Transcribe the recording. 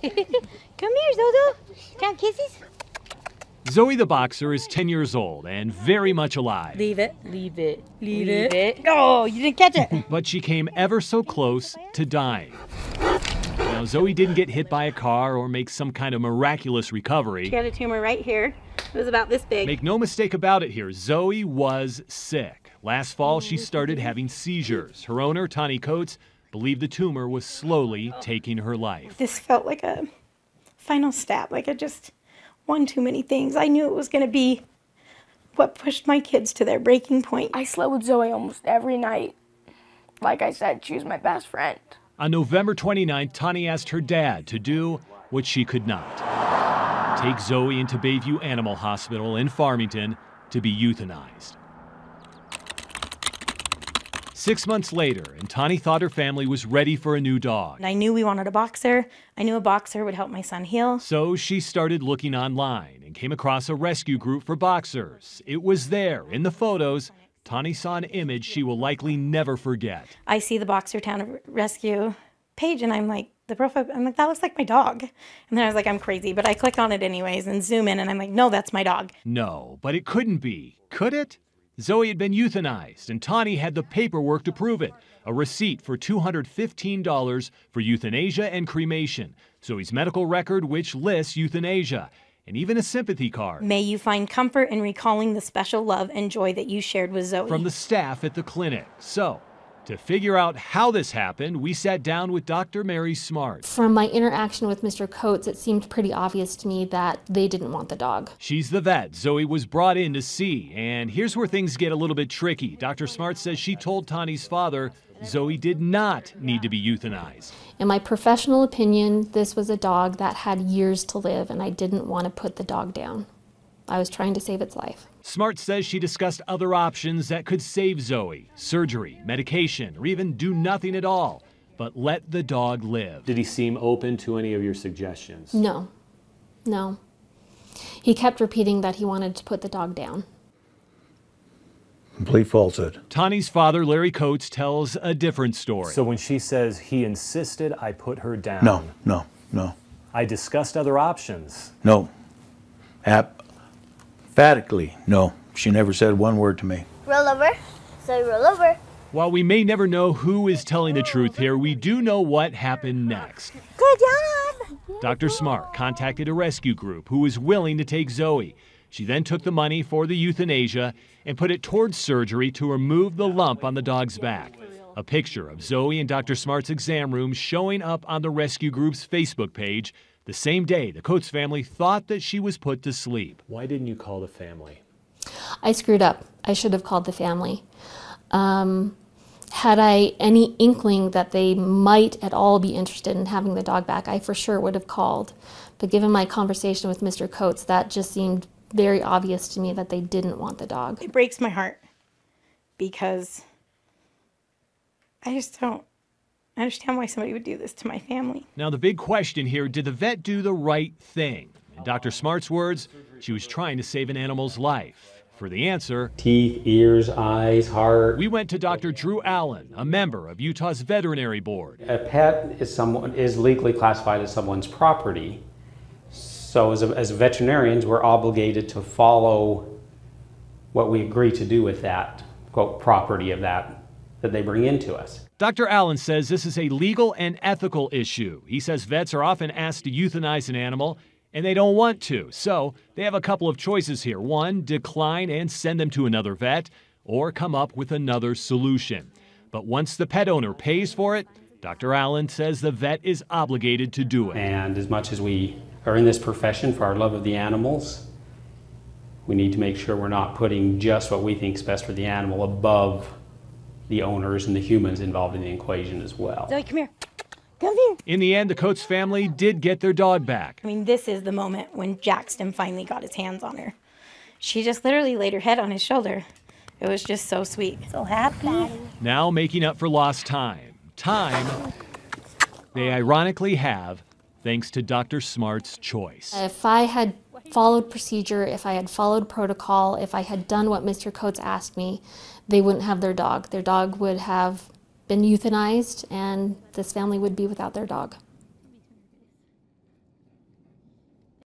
Come here, Zozo. Count kisses? Zoe the boxer is 10 years old and very much alive. Leave it, leave it, leave it. Oh, you didn't catch it. But she came ever so close to dying. Now, Zoe didn't get hit by a car or make some kind of miraculous recovery. She had a tumor right here. It was about this big. Make no mistake about it here, Zoe was sick. Last fall, she started having seizures. Her owner, Tani Coates, believed the tumor was slowly taking her life. This felt like a final stab, like I just won too many things. I knew it was going to be what pushed my kids to their breaking point. I slept with Zoe almost every night. Like I said, she was my best friend. On November 29th, Tani asked her dad to do what she could not. Take Zoe into Bayview Animal Hospital in Farmington to be euthanized. 6 months later, and Tani thought her family was ready for a new dog. I knew we wanted a boxer. I knew a boxer would help my son heal. So she started looking online and came across a rescue group for boxers. It was there, in the photos, Tani saw an image she will likely never forget. I see the Boxer Town Rescue page and I'm like, the profile, I'm like, that looks like my dog. And then I was like, I'm crazy, but I click on it anyways and zoom in and I'm like, no, that's my dog. No, but it couldn't be, could it? Zoe had been euthanized and Tani had the paperwork to prove it. A receipt for $215 for euthanasia and cremation. Zoe's medical record, which lists euthanasia. And even a sympathy card. May you find comfort in recalling the special love and joy that you shared with Zoe. From the staff at the clinic. So, to figure out how this happened, we sat down with Dr. Mary Smart. From my interaction with Mr. Coates, it seemed pretty obvious to me that they didn't want the dog. She's the vet Zoe was brought in to see. And here's where things get a little bit tricky. Dr. Smart says she told Tani's father Zoe did not need to be euthanized. In my professional opinion, this was a dog that had years to live, and I didn't want to put the dog down. I was trying to save its life. Smart says she discussed other options that could save Zoe. Surgery, medication, or even do nothing at all, but let the dog live. Did he seem open to any of your suggestions? No, no. He kept repeating that he wanted to put the dog down. Complete falsehood. Tani's father, Larry Coates, tells a different story. So when she says he insisted I put her down. No. I discussed other options. No. Emphatically, no. She never said one word to me. Roll over. Say roll over. While we may never know who is telling the truth here, we do know what happened next. Good job. Dr. Smart contacted a rescue group who was willing to take Zoe. She then took the money for the euthanasia and put it towards surgery to remove the lump on the dog's back. A picture of Zoe in Dr. Smart's exam room showing up on the rescue group's Facebook page the same day the Coates family thought that she was put to sleep. Why didn't you call the family? I screwed up. I should have called the family. Had I any inkling that they might at all be interested in having the dog back, I for sure would have called. But given my conversation with Mr. Coates, that just seemed very obvious to me that they didn't want the dog. It breaks my heart because I just don't understand why somebody would do this to my family. Now the big question here, did the vet do the right thing? In Dr. Smart's words, she was trying to save an animal's life. For the answer, teeth, ears, eyes, heart. We went to Dr. Drew Allen, a member of Utah's Veterinary Board. A pet is legally classified as someone's property. So as veterinarians, we're obligated to follow what we agree to do with that, quote, property of that they bring into us. Dr. Allen says this is a legal and ethical issue. He says vets are often asked to euthanize an animal and they don't want to. So they have a couple of choices here. One, decline and send them to another vet, or come up with another solution. But once the pet owner pays for it, Dr. Allen says the vet is obligated to do it. And as much as we are in this profession for our love of the animals, we need to make sure we're not putting just what we think is best for the animal above the owners and the humans involved in the equation as well. Zoe, come here. Come here. In the end, the Coates family did get their dog back. I mean, this is the moment when Jackson finally got his hands on her. She just literally laid her head on his shoulder. It was just so sweet. So happy. Now making up for lost time. Time they ironically have thanks to Dr. Smart's choice. If I had followed procedure, if I had followed protocol, if I had done what Mr. Coates asked me, they wouldn't have their dog. Their dog would have been euthanized and this family would be without their dog.